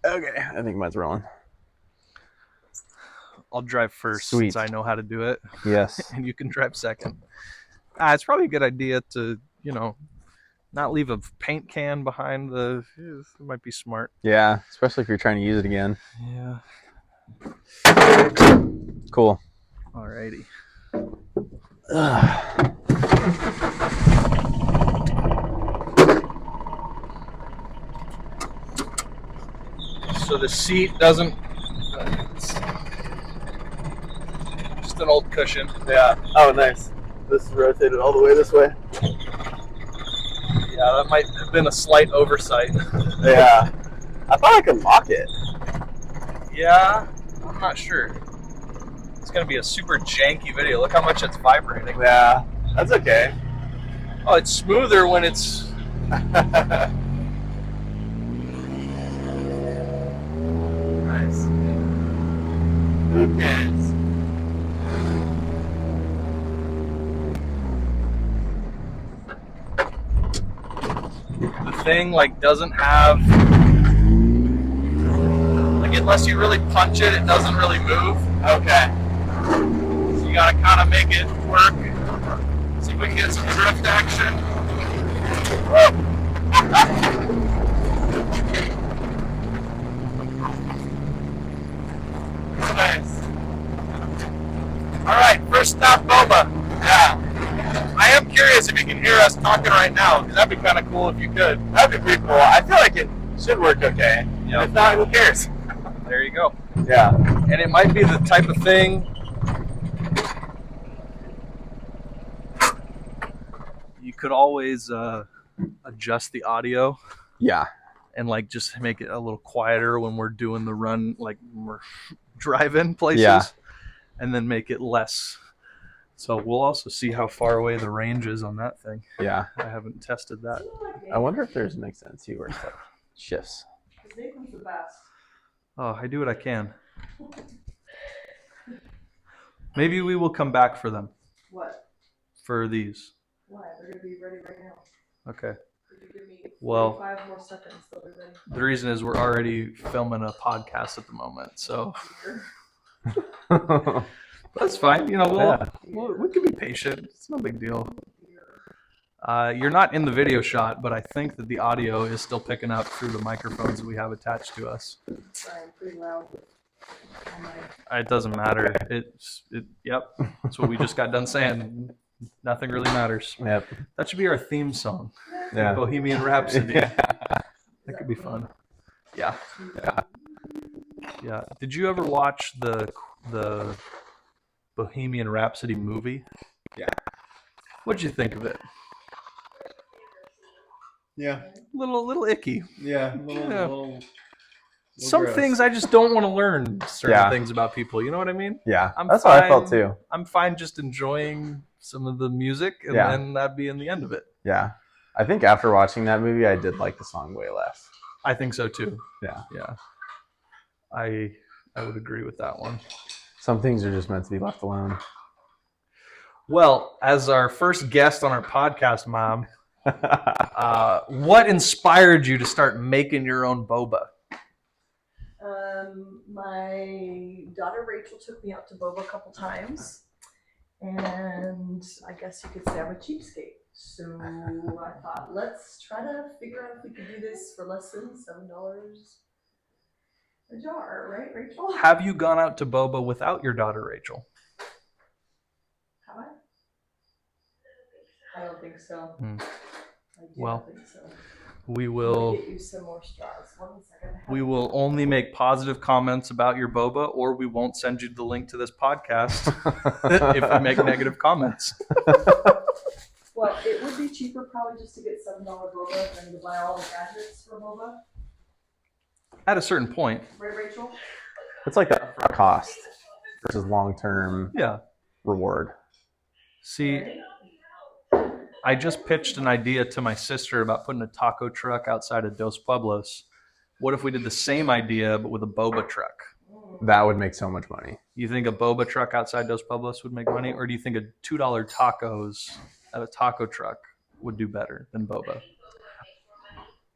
Okay, I think mine's rolling. I'll drive first Sweet. since I know how to do it, Yes. and you can drive second. It's probably a good idea to, not leave a paint can behind the. It might be smart. Yeah, especially if you're trying to use it again. Yeah. Cool. Alrighty. So the seat doesn't. It's just an old cushion. Yeah. Oh, nice. This is rotated all the way this way. Yeah, that might have been a slight oversight. Yeah. I thought I could lock it. Yeah, I'm not sure. It's gonna be a super janky video. Look how much it's vibrating. Yeah, that's okay. Oh, it's smoother when it's. Nice. Who cares? The thing doesn't have unless you really punch it, it doesn't really move. Okay. So you gotta kind of make it work. See if we can get some drift action. Nice. All right, first stop, Boba. Yeah. I am curious if you can hear us talking right now, because that'd be kind of cool if you could. That'd be pretty cool. I feel like it should work okay. Yep. If not, who cares? There you go. Yeah. And it might be the type of thing you could always adjust the audio Yeah. and just make it a little quieter when we're doing the run, when we're driving places, Yeah. and then make it less. So we'll also see how far away the range is on that thing. Yeah. I haven't tested that. I wonder if there's an extent where it's like shifts. Nathan's the best. Oh, I do what I can. Maybe we will come back for them. What? For these. Why? They're gonna be ready right now. Okay. If you give me Well, 5 more seconds, they'll be ready. The reason is we're already filming a podcast at the moment, so that's fine. We can be patient. It's no big deal. You're not in the video shot, but I think that the audio is still picking up through the microphones that we have attached to us. Sorry, I'm pretty loud. It doesn't matter. Yep. That's what we just got done saying. Nothing really matters. Yep. That should be our theme song. Yeah. Bohemian Rhapsody. Yeah. That could be fun. Yeah. Yeah. Did you ever watch the Bohemian Rhapsody movie? Yeah. What'd you think of it? Yeah. Little icky. Yeah. Some things I just don't want to learn certain Yeah. things about people. You know what I mean? Yeah. That's what I felt too. I'm fine just enjoying some of the music, and Yeah. then that being the end of it. Yeah. I think after watching that movie, I did like the song way less. I think so too. Yeah. Yeah. I would agree with that one. Some things are just meant to be left alone. Well, as our first guest on our podcast, Mom, what inspired you to start making your own boba? My daughter Rachel took me out to Boba a couple times, and I guess you could say I'm a cheapskate. So I thought, let's try to figure out if we could do this for less than $7 a jar, right, Rachel? Have you gone out to boba without your daughter, Rachel? Have I don't think so. Hmm. I do Well, not think so. We I'm gonna will. get you some more straws. 1 second. We will only make positive comments about your boba, or we won't send you the link to this podcast if you make negative comments. Well, it would be cheaper probably just to get $7 boba than to buy all the gadgets for boba, At a certain point, right, Rachel? It's like the upfront cost versus long-term yeah. reward. See, I just pitched an idea to my sister about putting a taco truck outside of Dos Pueblos. What if we did the same idea but with a boba truck? That would make so much money. You think a boba truck outside Dos Pueblos would make money, or do you think a $2 tacos at a taco truck would do better than boba?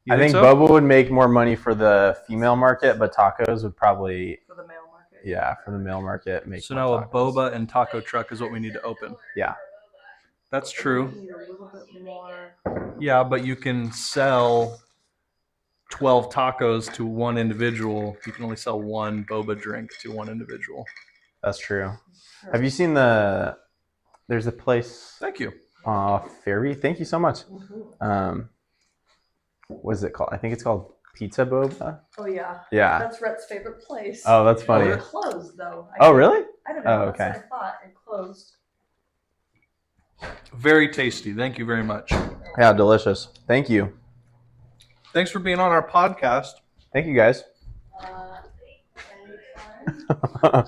You I think so? boba would make more money for the female market, but tacos would probably, For the male market. yeah, for the male market make So more now a tacos. boba and taco truck is what we need to open. Yeah. That's We true. need a little bit more. Yeah, but you can sell 12 tacos to one individual. You can only sell one boba drink to one individual. That's true. Have you seen there's a place Thank you. Fairview? Thank you so much. Mhm. What is it called? I think it's called Pizza Boba. Oh yeah. Yeah. That's Rhett's favorite place. Oh, that's funny. It closed though. Oh, really? I don't know. Oh, That's okay. what I thought. It closed. Very tasty. Thank you very much. Yeah, delicious. Thank you. Thanks for being on our podcast. Thank you, guys. Anytime.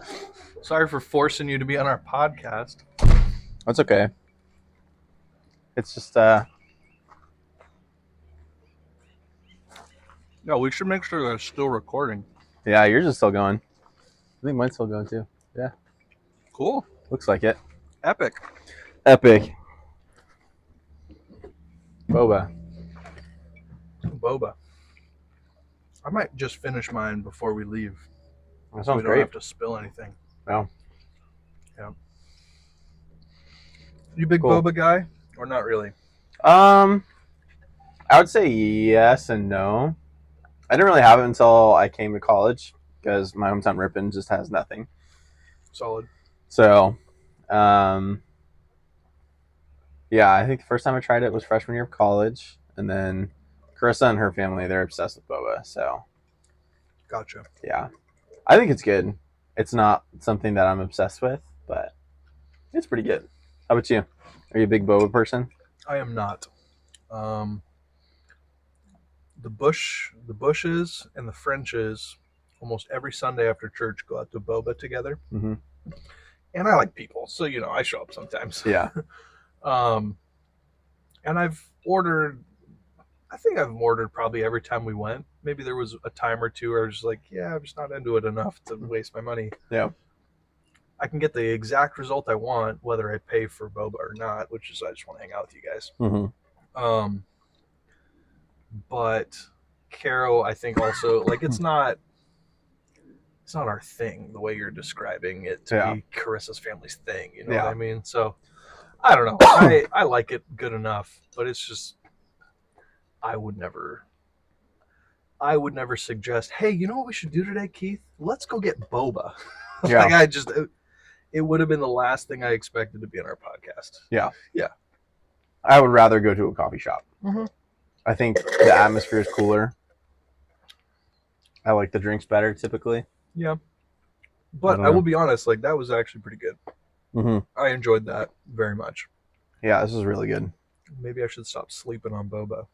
Sorry for forcing you to be on our podcast. That's okay. It's just No, we should make sure that it's still recording. yeah, yours is still going. I think mine's still going too. Cool. Looks like it. Epic. Epic. Boba. Boba. I might just finish mine before we leave. That So we sounds don't great. have to spill anything. No. Yeah. You big Cool. boba guy? Or not really? I would say yes and no. I didn't really have it until I came to college because my hometown Ripon just has nothing. Solid. So, yeah, I think the first time I tried it was freshman year of college, and then Carissa and her family, they're obsessed with boba. So, Gotcha. yeah, I think it's good. It's not something that I'm obsessed with, but it's pretty good. How about you? Are you a big boba person? I am not. The Bushes and the Frenches almost every Sunday after church go out to boba together. Mm-hmm. And I like people, so I show up sometimes. Yeah. And I think I've ordered probably every time we went. Maybe there was a time or two where I was just like, yeah, I'm just not into it enough to waste my money. Yeah. I can get the exact result I want, whether I pay for boba or not, which is I just want to hang out with you guys. Mm-hmm. But Caro, I think also it's not our thing the way you're describing it to be Carissa's family's thing. You know what I mean? So I don't know. I like it good enough, but it's just I would never suggest, hey, you know what we should do today, Keith? Let's go get boba. Yeah. It would have been the last thing I expected to be on our podcast. Yeah. Yeah. I would rather go to a coffee shop. Mm-hmm. I think the atmosphere is cooler. I like the drinks better typically. Yeah. But I will be honest, that was actually pretty good. Mm-hmm. I enjoyed that very much. Yeah, this is really good. Maybe I should stop sleeping on boba.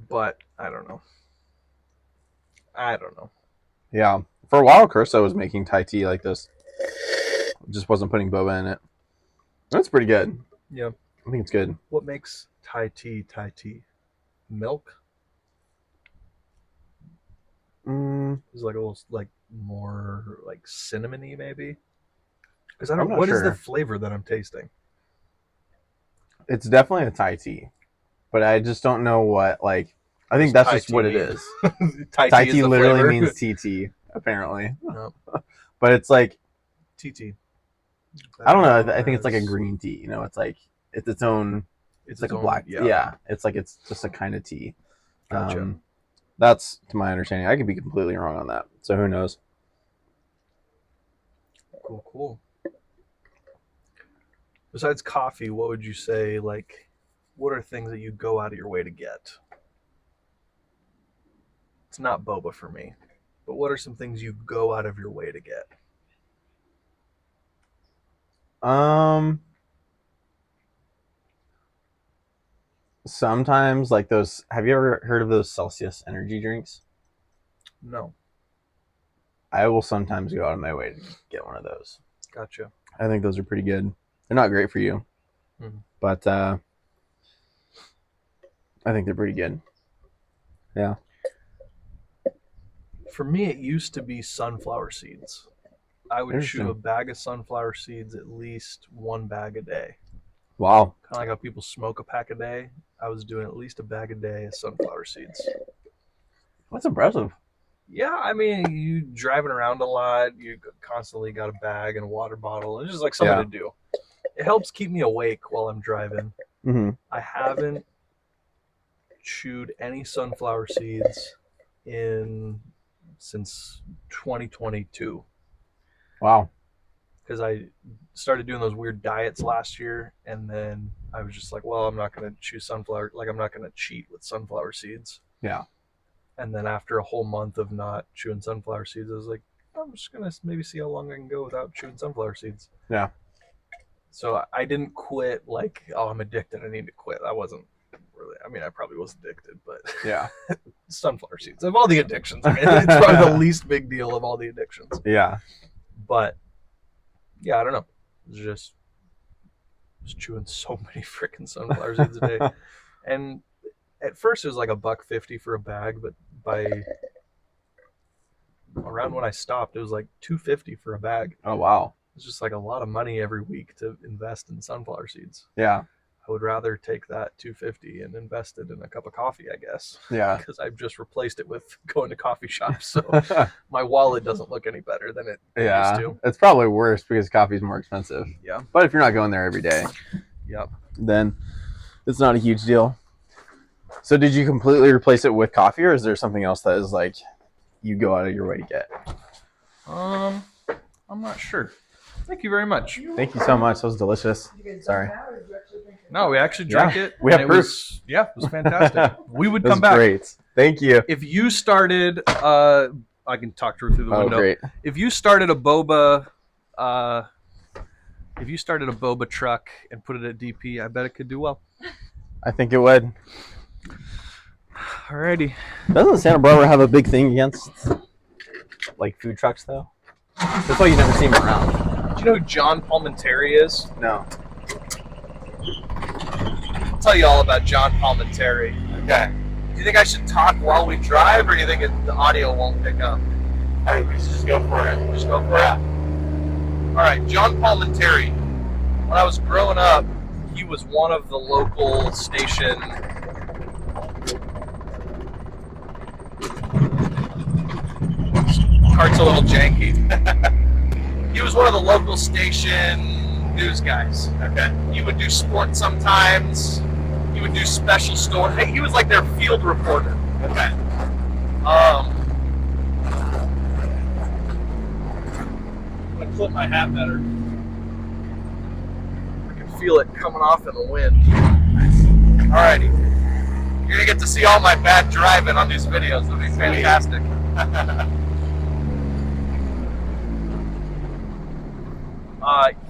But I don't know. Yeah. For a while, Carissa was making Thai tea like this. Just wasn't putting boba in it. That's pretty good. Yeah. I think it's good. What makes Thai tea? Milk? Is a little more cinnamony maybe? Because I don't know. What is the flavor that I'm tasting? It's definitely a Thai tea. But I just don't know what I think that's just what it is. Thai tea literally means TT, apparently. No. But it's TT. I don't know. I think it's like a green tea. It's it's its own. It's like a black. Yeah. It's it's just a kind of tea. Gotcha. That's to my understanding. I could be completely wrong on that. So who knows? Cool. Besides coffee, what would you say? What are things that you go out of your way to get? It's not boba for me, but what are some things you go out of your way to get? Sometimes those. Have you ever heard of those Celsius energy drinks? No. I will sometimes go out of my way to get one of those. Gotcha. I think those are pretty good. They're not great for you, but I think they're pretty good. Yeah. For me, it used to be sunflower seeds. I would chew a bag of sunflower seeds at least one bag a day. Wow. Kind of like how people smoke a pack a day. I was doing at least a bag a day of sunflower seeds. That's impressive. Yeah, I mean, you driving around a lot, you constantly got a bag and a water bottle. It's just like something to do. It helps keep me awake while I'm driving. Mm-hmm. I haven't chewed any sunflower seeds since 2022. Wow. Because I started doing those weird diets last year, and then I was just like, well, I'm not going to chew sunflower, like I'm not going to cheat with sunflower seeds. Yeah. And then after a whole month of not chewing sunflower seeds, I was like, I'm just going to maybe see how long I can go without chewing sunflower seeds. Yeah. So I didn't quit like, oh, I'm addicted, I need to quit. I wasn't really, I mean, I probably was addicted, but Yeah. sunflower seeds, of all the addictions, I mean, it's probably the least big deal of all the addictions. Yeah. But yeah, I don't know. Just chewing so many freaking sunflower seeds a day. And at first it was like $1.50 for a bag, but by around when I stopped, it was like $2.50 for a bag. Oh, wow. It's just like a lot of money every week to invest in sunflower seeds. Yeah. I would rather take that $2.50 and invest it in a cup of coffee, I guess. Yeah. Because I've just replaced it with going to coffee shops. So my wallet doesn't look any better than it used to. It's probably worse because coffee is more expensive. Yeah. But if you're not going there every day, then it's not a huge deal. So did you completely replace it with coffee, or is there something else that is like you go out of your way to get? I'm not sure. Thank you very much. Thank you so much. That was delicious. Sorry. No, we actually drank it. We have and proof. It was fantastic. We would That was come back. great. Thank you. If you started, I can talk through the window. Great. If you started a boba, truck and put it at DP, I bet it could do well. I think it would. Alrighty. Doesn't Santa Barbara have a big thing against like food trucks though? That's why you never see them around. Do you know who John Palmentary is? No. I'll tell you all about John Palmentary. Okay. Do you think I should talk while we drive, or do you think the audio won't pick up? I think we should just go for it. Just go for it. All right, John Palmentary. When I was growing up, he was one of the local station. Cart's a little janky. He was one of the local station news guys. Okay. He would do sports sometimes. He would do special stories. Hey, he was like their field reporter. Okay. I'm gonna clip my hat better. I can feel it coming off in the wind. Alrighty. You're gonna get to see all my bad driving on these videos. It'll be fantastic.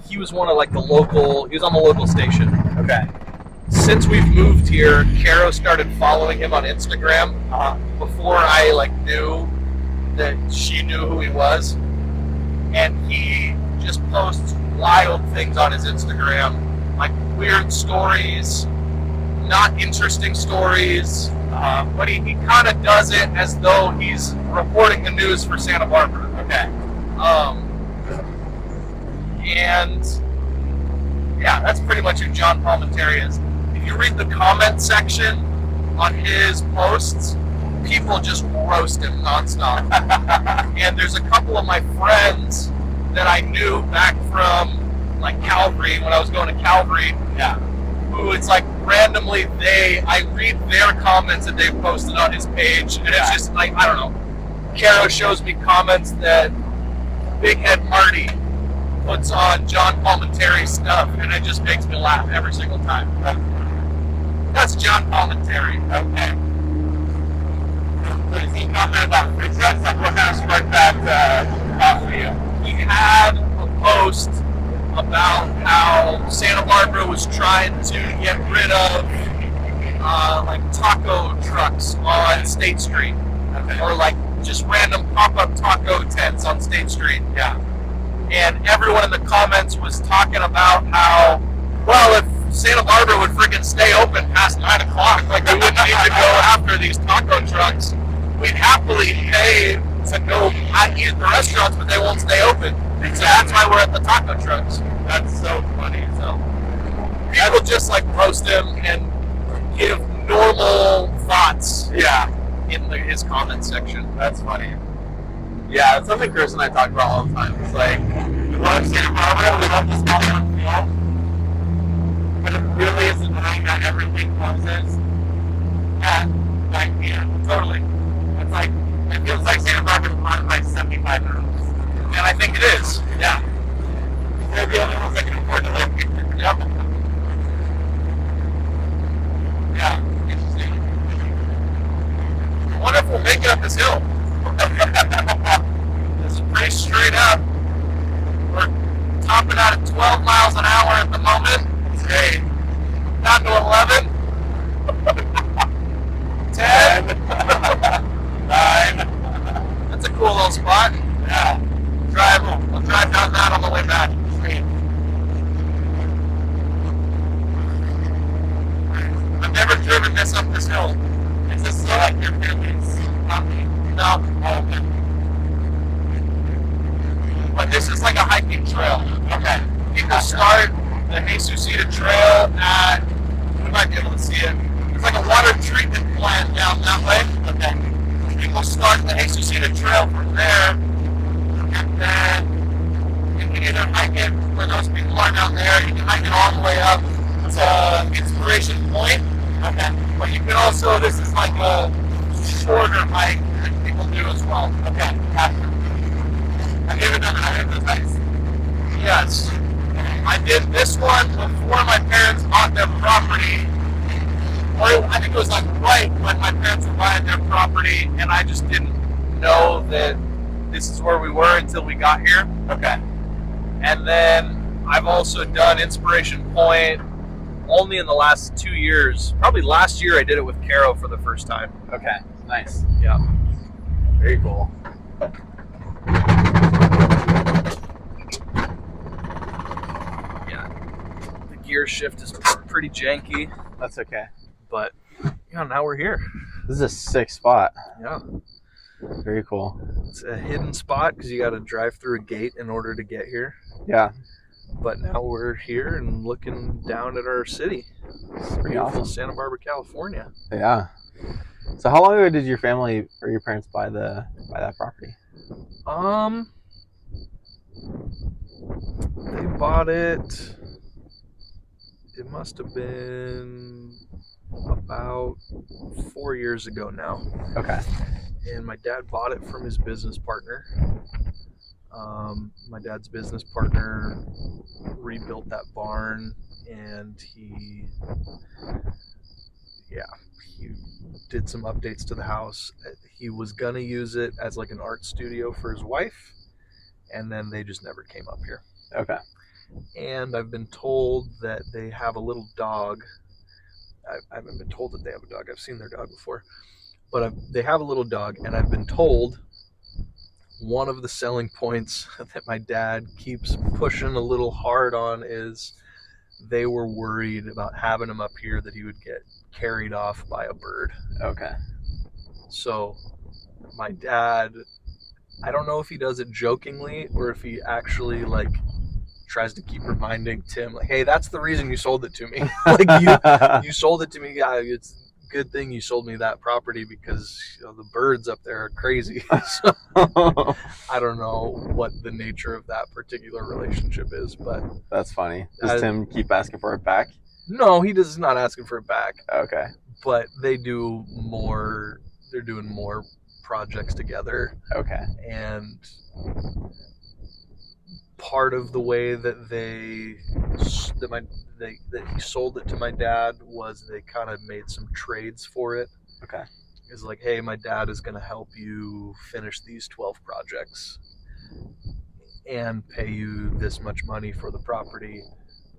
He was one of like he was on the local station. Okay. Since we've moved here, Caro started following him on Instagram. Before I knew that she knew who he was. And he just posts wild things on his Instagram. Like weird stories, not interesting stories. But he kind of does it as though he's reporting the news for Santa Barbara. Okay. And yeah, that's pretty much who John Palmentary is. If you read the comment section on his posts, people just roast him nonstop. And there's a couple of my friends that I knew back from Calvary, when I was going to Calvary. Yeah. Who it's randomly I read their comments that they've posted on his page, and it's just I don't know. Caro shows me comments that Big Head Marty puts on John Palmentary stuff, and it just makes me laugh every single time. That's John Palmentary. Okay. Does he comment about free sex? What kind of sparked that off for you? He had a post about how Santa Barbara was trying to get rid of taco trucks on State Street. Okay. Or just random pop-up taco tents on State Street. Yeah. And everyone in the comments was talking about how, well, if Santa Barbara would freaking stay open past 9 o'clock, we wouldn't need to go after these taco trucks. We'd happily pay to go eat at the restaurants, but they won't stay open. So that's why we're at the taco trucks. That's so funny. So I will just like roast him and give normal thoughts. Yeah. In his comment section. That's funny. Yeah, it's something Chris and I talk about all the time. It's like, we love Santa Barbara, we love the small town feel, but it really is annoying that everything closes at 9 p.m. Totally. It's like, it feels like Santa Barbara is run by 75 rooms. And I think it is. Yeah. They're the only ones that can afford to live here. Yep. Yeah, interesting. I wonder if we'll make it up this hill. This is pretty straight up. We're topping out at 12 miles an hour at the moment. It's great. Down to 11. 10. 9. That's a cool little spot. Yeah. We'll drive down that on the way back. Sweet. I've never driven this up this hill. Is this still like your family's property? No, Oh, okay. but this is like a hiking trail. Okay. People start the Jesucita Trail at, you might be able to see it. It's like a water treatment plant down that way. Okay. People start the Jesucita Trail from there, and then you can either hike it where those people are down there, you can hike it all the way up to Inspiration Point. Okay. But you can also, this is like a shorter hike that people do as well. Okay. Gotcha. Have you ever done either of those hikes? Yes. I did this one before my parents bought their property. Or I think it was like right when my parents were buying their property, and I just didn't know that this is where we were until we got here. Okay. And then I've also done Inspiration Point only in the last 2 years. Probably last year I did it with Caro for the first time. Okay. Nice. Yeah. Very cool. Yeah. The gear shift is pretty janky, That's okay. but yeah, now we're here. This is a sick spot. Yeah. Very cool. It's a hidden spot because you got to drive through a gate in order to get here. Yeah. But now we're here and looking down at our city. It's pretty Beautiful awesome. Santa Barbara, California. Yeah. So how long ago did your family or your parents buy that property? They bought it. It must have been about 4 years ago now. Okay. And my dad bought it from his business partner. My dad's business partner rebuilt that barn, and he did some updates to the house. He was gonna use it as like an art studio for his wife, and then they just never came up here. Okay. And I've been told that they have a little dog. I haven't been told that they have a dog. I've seen their dog before. But they have a little dog, and I've been told one of the selling points that my dad keeps pushing a little hard on is they were worried about having him up here that he would get carried off by a bird. Okay. So my dad, I don't know if he does it jokingly or if he actually like tries to keep reminding Tim, like, hey, that's the reason you sold it to me. Like you sold it to me. Yeah, it's a good thing you sold me that property because the birds up there are crazy. So, I don't know what the nature of that particular relationship is, but That's funny. Does Tim keep asking for it back? no, he does not asking for it back. Okay. But they do more. They're doing more projects together, Okay. and part of the way that that he sold it to my dad was they kind of made some trades for it. Okay. It's like, hey, my dad is going to help you finish these 12 projects and pay you this much money for the property,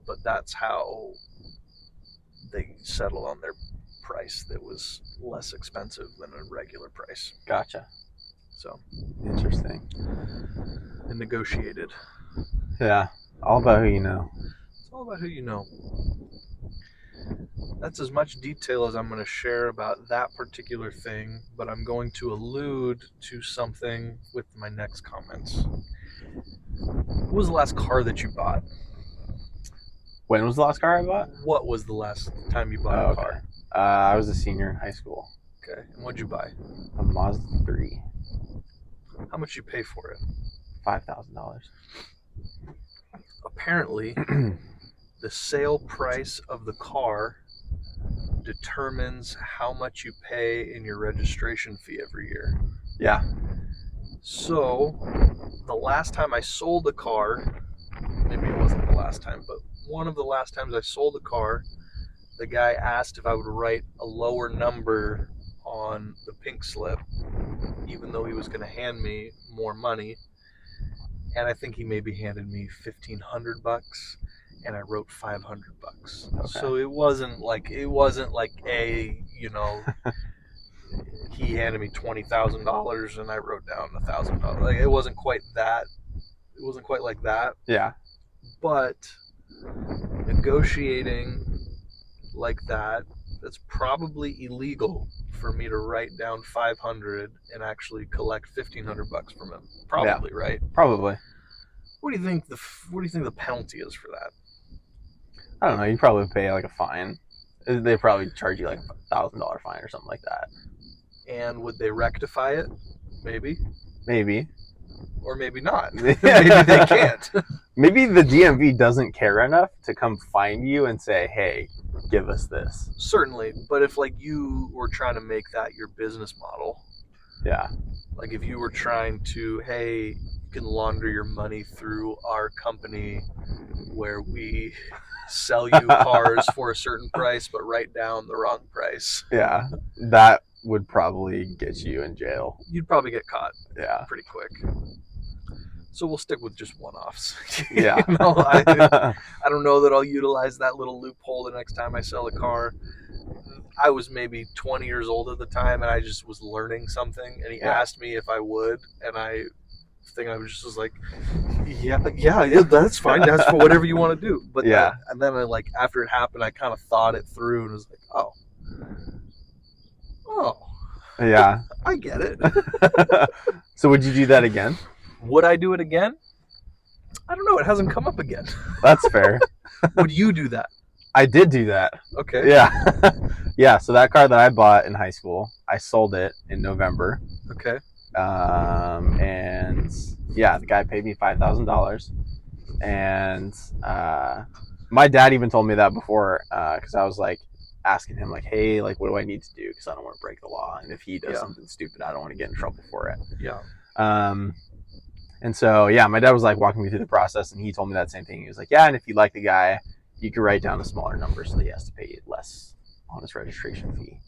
but that's how they settled on their price that was less expensive than a regular price. Gotcha. So Interesting. they negotiated. Yeah. All about who you know. It's all about who you know. That's as much detail as I'm going to share about that particular thing, but I'm going to allude to something with my next comments. What was the last car that you bought? When was the last car I bought? What was the last time you bought a car? I was a senior in high school. Okay. And what'd you buy? A Mazda 3. How much you pay for it? $5,000. Apparently, the sale price of the car determines how much you pay in your registration fee every year. Yeah. So, the last time I sold a car, maybe it wasn't the last time, but one of the last times I sold a car, the guy asked if I would write a lower number on the pink slip, even though he was going to hand me more money. And I think he maybe handed me $1,500, and I wrote $500. Okay. So it wasn't like he handed me $20,000 and I wrote down $1,000. Like it wasn't quite that. It wasn't quite like that. Yeah. But negotiating like that, that's probably illegal for me to write down 500 and actually collect $1,500 from him. Probably, right? Probably. What do you think the penalty is for that? I don't know. You probably pay like a fine. They probably charge you like a $1,000 fine or something like that. And would they rectify it? Maybe. Maybe. Or maybe not. Maybe they can't. Maybe the DMV doesn't care enough to come find you and say, hey, give us this. Certainly. But if like you were trying to make that your business model, Yeah. like if you were trying to, hey, you can launder your money through our company where we sell you cars for a certain price but write down the wrong price. Yeah. That would probably get you in jail. You'd probably get caught Yeah. pretty quick. So we'll stick with just one-offs. Yeah. I don't know that I'll utilize that little loophole the next time I sell a car. I was maybe 20 years old at the time, and I just was learning something, and he asked me if I would, and I think I was just like, yeah, that's fine. That's for whatever you want to do. But Yeah. and then I, like after it happened, I kind of thought it through and was like, oh, Yeah. I get it. So would you do that again? Would I do it again? I don't know. It hasn't come up again. That's fair. Would you do that? I did do that. Okay. Yeah. Yeah. So that car that I bought in high school, I sold it in November. Okay. And yeah, the guy paid me $5,000. And my dad even told me that before, because I was like asking him like, hey, like, what do I need to do? Because I don't want to break the law. And if he does something stupid, I don't want to get in trouble for it. Yeah. And so, yeah, my dad was like walking me through the process, and he told me that same thing. He was like, yeah, and if you like the guy, you could write down a smaller number so that he has to pay less on his registration fee.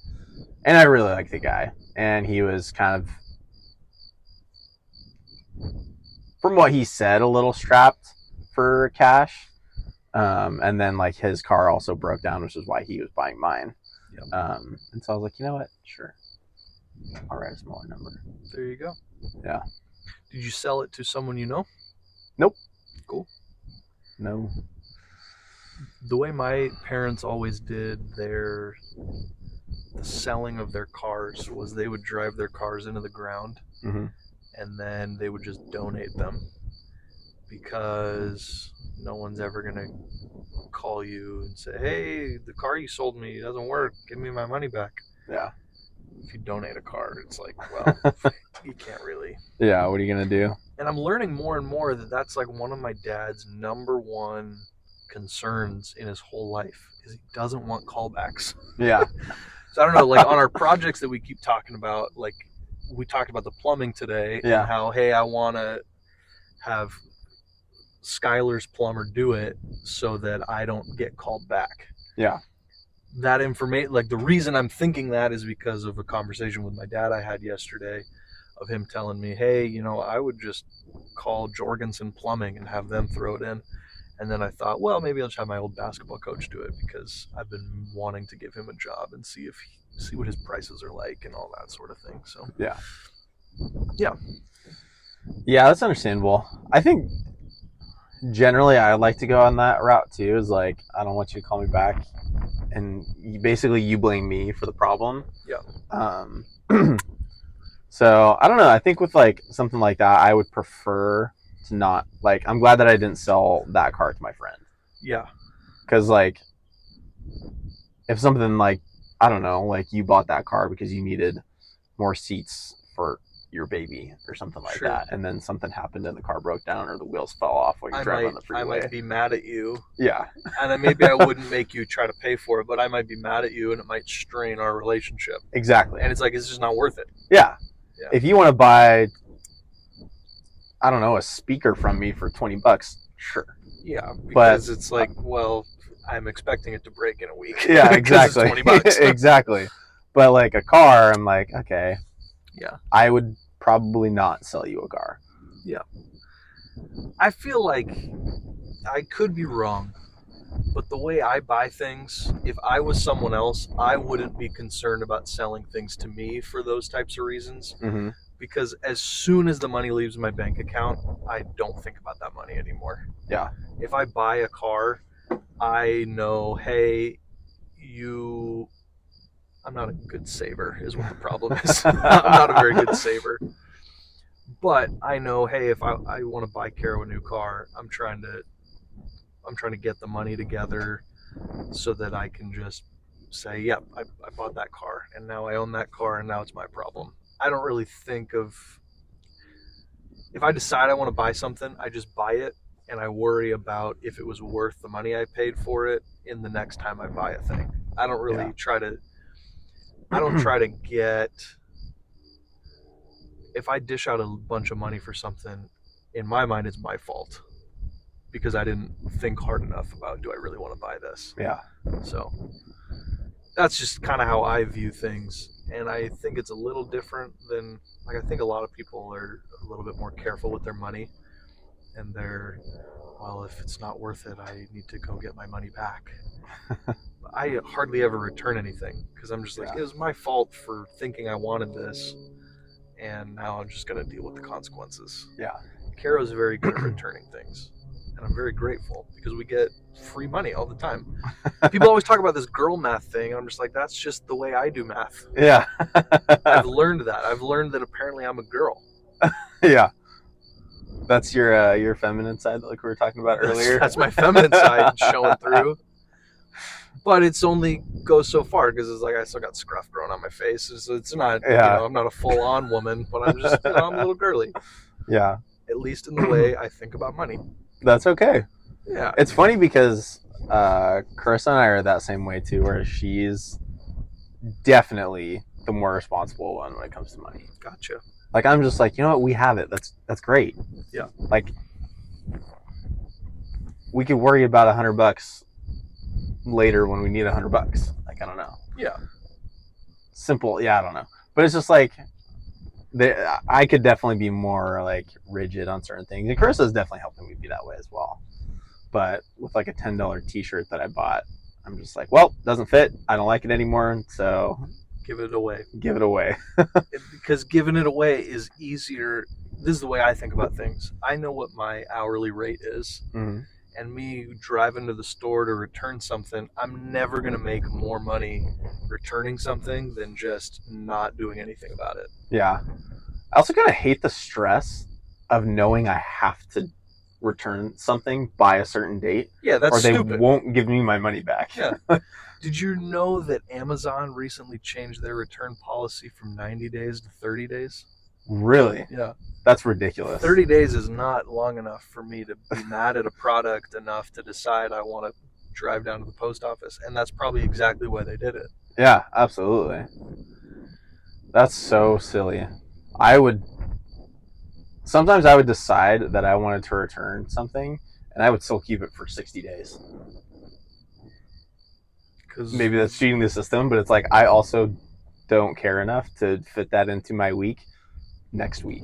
And I really liked the guy. And he was kind of, from what he said, a little strapped for cash. And then like his car also broke down, which is why he was buying mine. Yep. And so I was like, you know what? Sure. I'll write a smaller number. There you go. Yeah. Did you sell it to someone you know? Nope. Cool. No. The way my parents always did the selling of their cars was they would drive their cars into the ground Mm-hmm. and then they would just donate them because no one's ever going to call you and say, hey, the car you sold me doesn't work. Give me my money back. Yeah. If you donate a car, it's like, well, you can't really. Yeah, what are you going to do? And I'm learning more and more that that's like one of my dad's number one concerns in his whole life is he doesn't want callbacks. Yeah. So I don't know, like on our projects that we keep talking about, like we talked about the plumbing today Yeah. and how, hey, I want to have Skylar's plumber do it so that I don't get called back. Yeah. That information, like the reason I'm thinking that is because of a conversation with my dad I had yesterday of him telling me, hey, I would just call Jorgensen Plumbing and have them throw it in. And then I thought, well, maybe I'll just have my old basketball coach do it because I've been wanting to give him a job and see what his prices are like and all that sort of thing. So Yeah. Yeah. Yeah, that's understandable. I think generally I like to go on that route too, is like, I don't want you to call me back. And you blame me for the problem. Yeah. So I don't know. I think with like something like that, I would prefer to not, like, I'm glad that I didn't sell that car to my friend. Yeah. Because like, if something like, I don't know, like you bought that car because you needed more seats for your baby or something like Sure. that, and then something happened and the car broke down or the wheels fell off while you're driving on the I freeway. might be mad at you, Yeah, and then maybe I wouldn't make you try to pay for it, but I might be mad at you, and it might strain our relationship. exactly. And it's like, it's just not worth it. Yeah. Yeah. If you want to buy, I don't know, a speaker from me for $20, sure. Yeah, But- because it's like, well, I'm expecting it to break in a week. Yeah, 'Cause exactly. It's $20. Exactly. But like a car, I'm like, okay. Yeah. I would probably not sell you a car. I feel like I could be wrong, but the way I buy things, if I was someone else, I wouldn't be concerned about selling things to me for those types of reasons. Mm-hmm. Because as soon as the money leaves my bank account, I don't think about that money anymore. Yeah. If I buy a car, I know, hey, I'm not a good saver, is what the problem is. I'm not a very good saver. But I know, hey, if I want to buy Caro a new car, I'm trying to get the money together so that I can just say, yep, I bought that car, and now I own that car, and now it's my problem. I don't really think of, if I decide I want to buy something, I just buy it, and I worry about if it was worth the money I paid for it in the next time I buy a thing. I don't really try to get, if I dish out a bunch of money for something, in my mind it's my fault because I didn't think hard enough about, do I really want to buy this? Yeah. So that's just kind of how I view things. And I think it's a little different than, like, I think a lot of people are a little bit more careful with their money. And they're, well, if it's not worth it, I need to go get my money back. I hardly ever return anything because I'm just like, it was my fault for thinking I wanted this. And now I'm just going to deal with the consequences. Yeah. Caro's very good at returning things. And I'm very grateful because we get free money all the time. People always talk about this girl math thing, and I'm just like, that's just the way I do math. Yeah. I've learned that. I've learned that apparently I'm a girl. Yeah. That's your feminine side, like we were talking about earlier. That's my feminine side showing through. But it's only goes so far because it's like I still got scruff growing on my face. So it's not, I'm not a full-on woman, but I'm just, I'm a little girly. Yeah. At least in the way I think about money. That's okay. Yeah. It's funny because Carissa and I are that same way too, where she's definitely the more responsible one when it comes to money. Gotcha. Like, I'm just like, you know what, we have it. That's great. Yeah. Like, we could worry about $100 later when we need $100. Like, I don't know. Yeah. Simple. Yeah, I don't know. But it's just like, I could definitely be more like rigid on certain things. And Carissa's definitely helping me be that way as well. But with like a $10 t-shirt that I bought, I'm just like, well, doesn't fit. I don't like it anymore. So Give it away. give it away. Because giving it away is easier. This is the way I think about things. I know what my hourly rate is. Mm-hmm. And me driving to the store to return something, I'm never going to make more money returning something than just not doing anything about it. Yeah. I also kind of hate the stress of knowing I have to return something by a certain date. Yeah, that's or they stupid. won't give me my money back. Yeah. Did you know that Amazon recently changed their return policy from 90 days to 30 days? Really? Yeah. That's ridiculous. 30 days is not long enough for me to be mad at a product enough to decide I want to drive down to the post office. And that's probably exactly why they did it. Yeah, absolutely. That's so silly. Sometimes I would decide that I wanted to return something and I would still keep it for 60 days. Maybe that's cheating the system, but it's like I also don't care enough to fit that into my week next week.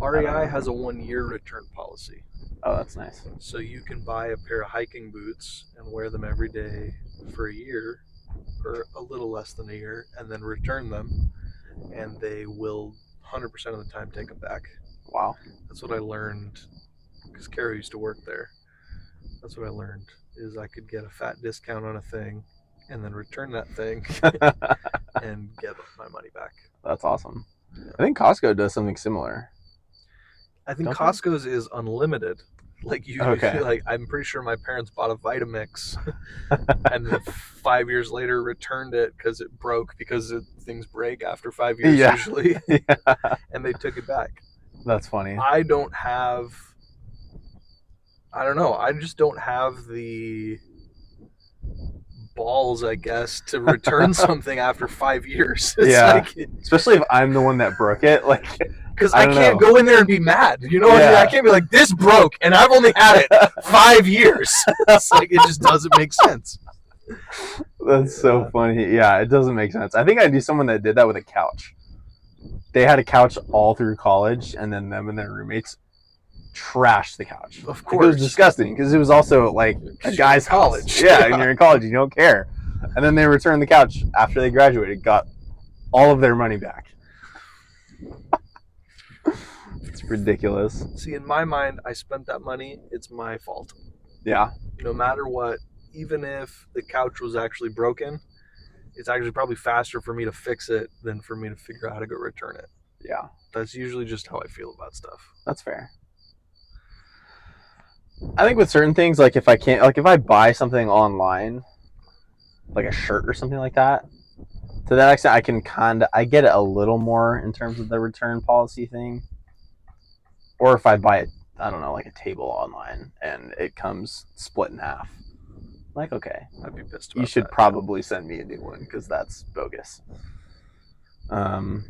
REI has a 1-year return policy. Oh, that's nice. So you can buy a pair of hiking boots and wear them every day for a year or a little less than a year and then return them and they will 100% of the time take them back. Wow. That's what I learned because Caro used to work there. That's what I learned is I could get a fat discount on a thing and then return that thing and get my money back. That's awesome. I think Costco does something similar. I think Don't they? Costco's is unlimited. Like you, Okay. like I'm pretty sure my parents bought a Vitamix, and then 5 years later returned it because it broke because things break after 5 years Yeah. usually, Yeah. and they took it back. That's funny. I don't know. I just don't have the balls, I guess, to return something after 5 years. It's Yeah. like, Especially if I'm the one that broke it. Like, because I I don't can't know. go in there and be mad. You know what I mean? Yeah. I can't be like, this broke and I've only had it 5 years. It's like, it just doesn't make sense. That's so funny. Yeah, it doesn't make sense. I think I knew someone that did that with a couch. They had a couch all through college, and then them and their roommates trashed the couch. Of It course. was disgusting because it was also like a guy's college. house. Yeah, and you're in college, you don't care. And then they returned the couch after they graduated, got all of their money back. It's ridiculous. See, in my mind, I spent that money. It's my fault. Yeah, No matter what, even if the couch was actually broken, it's actually probably faster for me to fix it than for me to figure out how to go return it. yeah, That's usually just how I feel about stuff. that's fair. I think with certain things, like if I buy something online, like a shirt or something like that, to that extent, I get it a little more in terms of the return policy thing. Or if I buy it, I don't know, like a table online and it comes split in half. Like, okay, I'd be pissed about you should that. probably send me a new one because that's bogus. I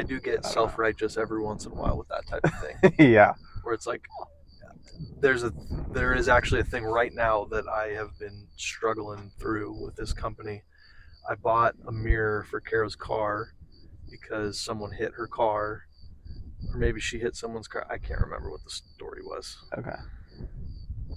do get don't know. self-righteous every once in a while with that type of thing, Yeah. where it's like, there is actually a thing right now that I have been struggling through with this company. I bought a mirror for Kara's car because someone hit her car, or maybe she hit someone's car. I can't remember what the story was. Okay.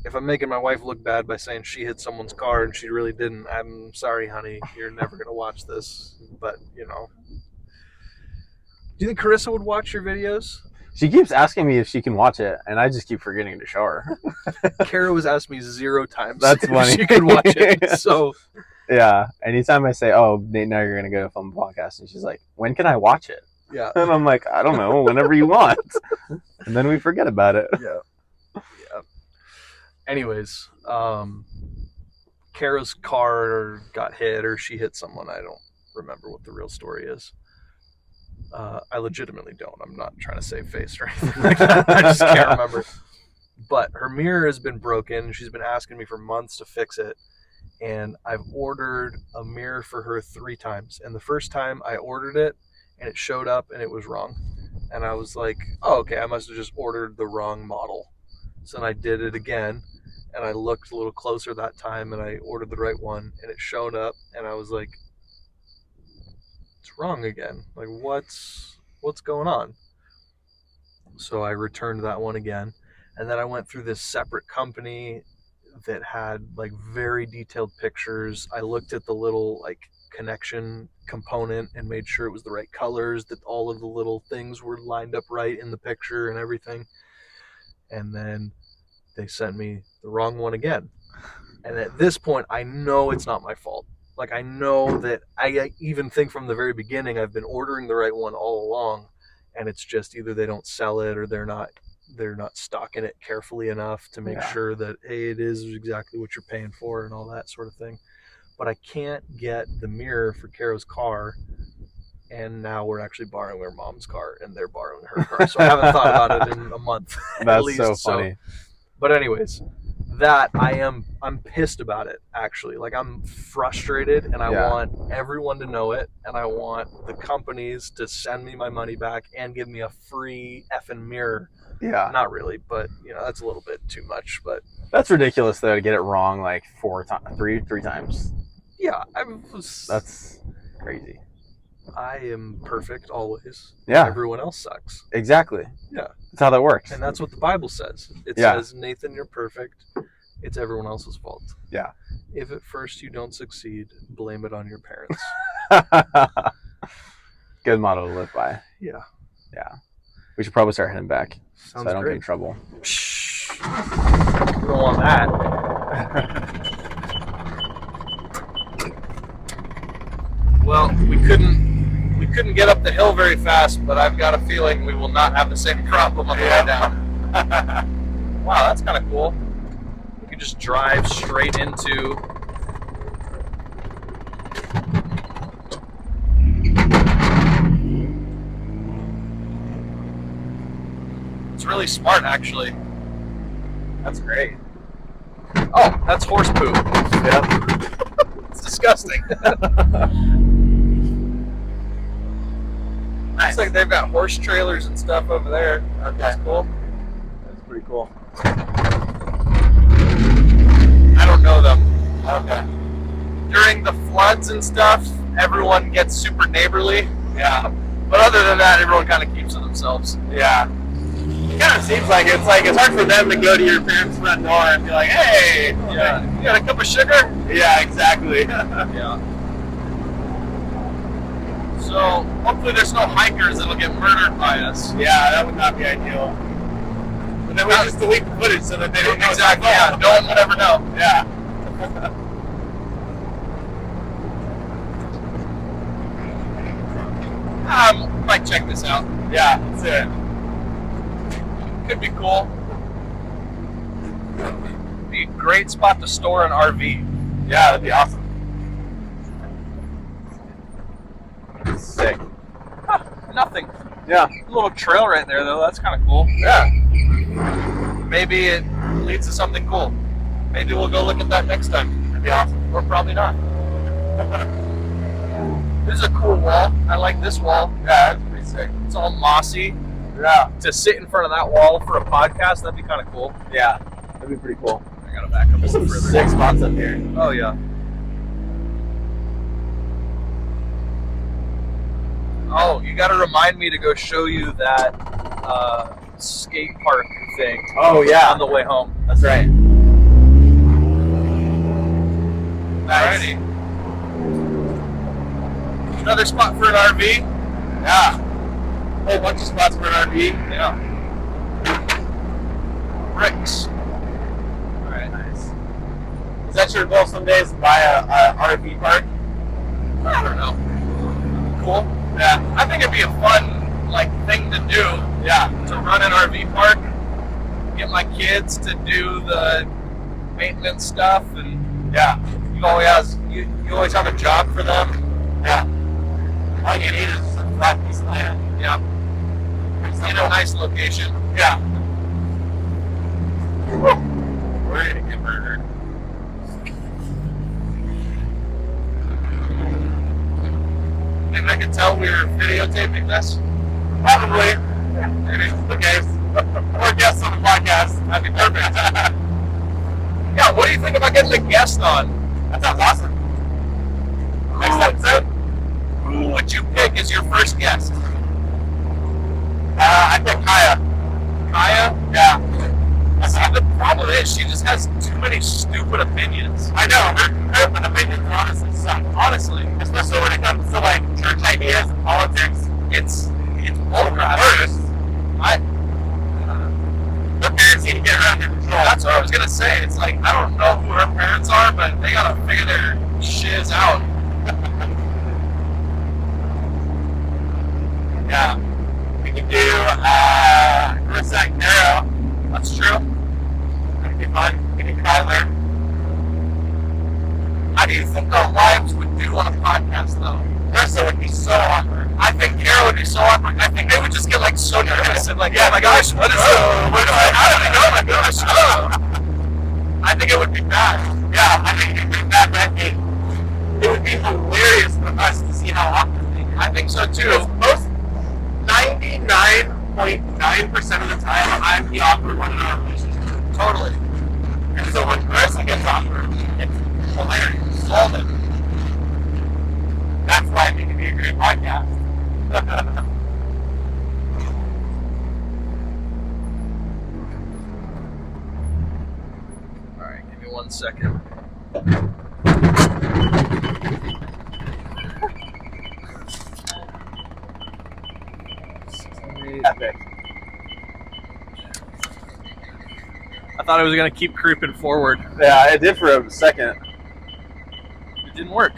If I'm making my wife look bad by saying she hit someone's car and she really didn't, I'm sorry, honey. You're never going to watch this. But, you know. Do you think Carissa would watch your videos? She keeps asking me if she can watch it, and I just keep forgetting to show her. Kara was asked me 0 times That's if funny. she could watch it. So, Yeah. Anytime I say, "Oh, Nate, now you're gonna go to film a podcast," and she's like, "When can I watch it?" yeah. And I'm like, "I don't know. Whenever you want." And then we forget about it. Yeah. Anyways, Kara's car got hit or she hit someone. I don't remember what the real story is. I legitimately don't. I'm not trying to save face or anything like that. I just can't remember. But her mirror has been broken. She's been asking me for months to fix it. And I've ordered a mirror for her 3 times. And the first time I ordered it and it showed up and it was wrong. And I was like, oh, okay, I must have just ordered the wrong model. So then I did it again. And I looked a little closer that time and I ordered the right one and it showed up and I was like, it's wrong again. Like, what's going on? So I returned that one again. And then I went through this separate company that had like very detailed pictures. I looked at the little like connection component and made sure it was the right colors, that all of the little things were lined up right in the picture and everything. And then they sent me the wrong one again. And at this point, I know it's not my fault. Like, I know that I even think from the very beginning I've been ordering the right one all along, and it's just either they don't sell it or they're not stocking it carefully enough to make sure that, hey, it is exactly what you're paying for and all that sort of thing. But I can't get the mirror for Kara's car, and now we're actually borrowing her mom's car and they're borrowing her car. So I haven't thought about it in a month. That's at least. so funny. But anyways, that I'm pissed about it, actually. Like, I'm frustrated and I want everyone to know it, and I want the companies to send me my money back and give me a free effing mirror. Yeah. Not really, but you know, that's a little bit too much. But That's ridiculous though to get it wrong like 3 times. yeah, That's crazy. I am perfect always. Yeah. Everyone else sucks. Exactly. Yeah. That's how that works. And that's what the Bible says. It says, Nathan, you're perfect. It's everyone else's fault. Yeah. If at first you don't succeed, blame it on your parents. Good motto to live by. Yeah. Yeah. We should probably start heading back Sounds so I don't get in great. trouble. Shh. We don't want that. Well, we couldn't get up the hill very fast, but I've got a feeling we will not have the same problem on the way down. Wow, that's kind of cool. You can just drive straight into. It's really smart, actually. That's great. Oh, that's horse poop. Yep. It's disgusting. Looks like they've got horse trailers and stuff over there. That's cool. That's pretty cool. I don't know them. Okay. During the floods and stuff, everyone gets super neighborly. Yeah. But other than that, everyone kind of keeps to themselves. Yeah. It kind of seems like it's hard for them to go to your parents' front door and be like, hey, Yeah. You got a cup of sugar? yeah, exactly. Yeah. So hopefully there's no hikers that'll get murdered by us. Yeah, that would not be ideal. But then we just delete the footage so that they don't know. Exactly. Yeah. No one would ever know. Yeah. Might check this out. Yeah, that's it. Could be cool. Be a great spot to store an RV. Yeah, that'd be awesome. Sick. Nothing. Yeah. A little trail right there, though. That's kind of cool. Yeah. Maybe it leads to something cool. Maybe we'll go look at that next time. That'd be awesome. Or probably not. This is a cool wall. I like this wall. Yeah, that's pretty sick. It's all mossy. Yeah. To sit in front of that wall for a podcast, that'd be kind of cool. Yeah. That'd be pretty cool. I gotta back up a There's little some further. sick spots up here. Oh, yeah. Oh, you gotta remind me to go show you that skate park thing Oh yeah. on the way home. That's right. Alrighty. Another spot for an RV? Yeah. Whole bunch of spots for an RV. Yeah. Bricks. Alright, nice. Is that your goal someday is to buy a RV park? I don't know. Cool. Yeah. I think it'd be a fun thing to do. Yeah. To run an RV park, get my kids to do the maintenance stuff, and Yeah. you always have a job for them. Yeah. All you need is a flat piece of land. Yeah. In a nice location. Yeah. We're gonna get murdered. Maybe I could tell we were videotaping this. Probably. Maybe. Okay. Or guests on the podcast. That'd be perfect. Yeah, what do you think about getting a guest on? That sounds awesome. Next episode? Who would you pick as your first guest? I pick Kaya. Kaya? Yeah. See, the problem is she just has too many stupid opinions. I know. Her opinions honestly suck. Honestly, Especially when it comes to church ideas and politics. it's Bullcrap. worse. Her parents need to get around their control. That's what I was gonna say. It's like I don't know who her parents are, but they gotta figure their shiz out. Yeah. We can do Marissa Aguilera. That's true. That'd be fun. We can Kyler. How do you think our wives would do on a podcast, though? Marissa would be so awkward. I think Kara would be so awkward. I think they would just get so nervous and Yeah, oh my gosh, what is it? How did it go? Oh my gosh. Oh. I think it would be bad. Yeah, I think it would be bad, but it would be hilarious for us to see how awkward they get. I think so Because too. most 99.9% of the time, I'm the awkward one in our relationship. Totally. And so when Marissa gets awkward, it's hilarious. Solve it. That's why I think it'd be a great podcast. All right, give me 1 second. Epic. I thought it was gonna keep creeping forward. Yeah, it did for a second. It didn't work.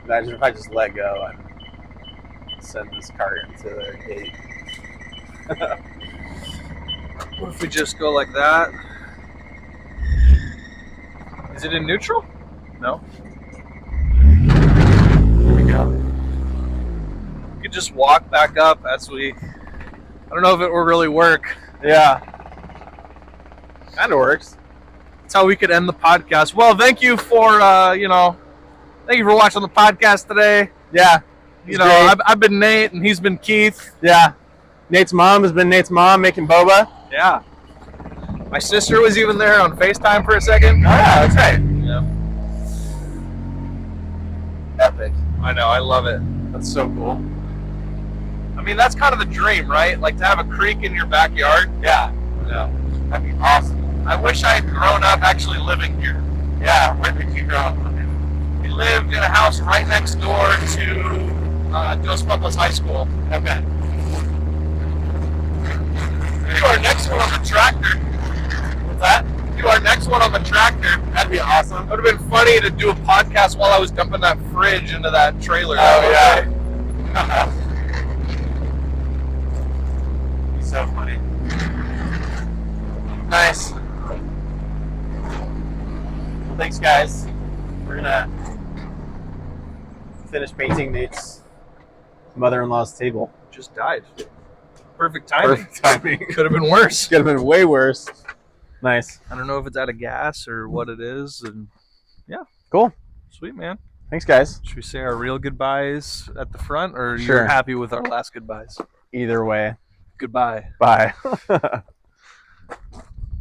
Imagine if I just let go and send this car into their gate. What if we just go like that? Is it in neutral? No. Here we go. We could just walk back up as we. I don't know if it will really work. Yeah. Kind of works. That's how we could end the podcast. Well, thank you for thank you for watching the podcast today. Yeah. You know, I've been Nate and he's been Keith. Yeah. Nate's mom has been Nate's mom making boba. Yeah. My sister was even there on FaceTime for a second. Oh, yeah, that's right. Yeah. Epic. I know, I love it. That's so cool. I mean, that's kind of the dream, right? Like to have a creek in your backyard. Yeah. Yeah. That'd be awesome. I wish I had grown up actually living here. Yeah. Where did you grow up? We lived in a house right next door to Dos Pueblos High School. Okay. Do our next one on the tractor. What's that? Do our next one on the tractor. That'd be awesome. It would have been funny to do a podcast while I was dumping that fridge into that trailer. Oh, yeah. Be so funny. Nice. Well, thanks, guys. We're gonna finish painting Nate's mother-in-law's table. Just died. Perfect timing. Perfect timing. Could have been worse. Could have been way worse. Nice. I don't know if it's out of gas or what it is. And yeah. Cool. Sweet, man. Thanks, guys. Should we say our real goodbyes at the front, or Sure. you're happy with our last goodbyes? Either way. Goodbye. Bye.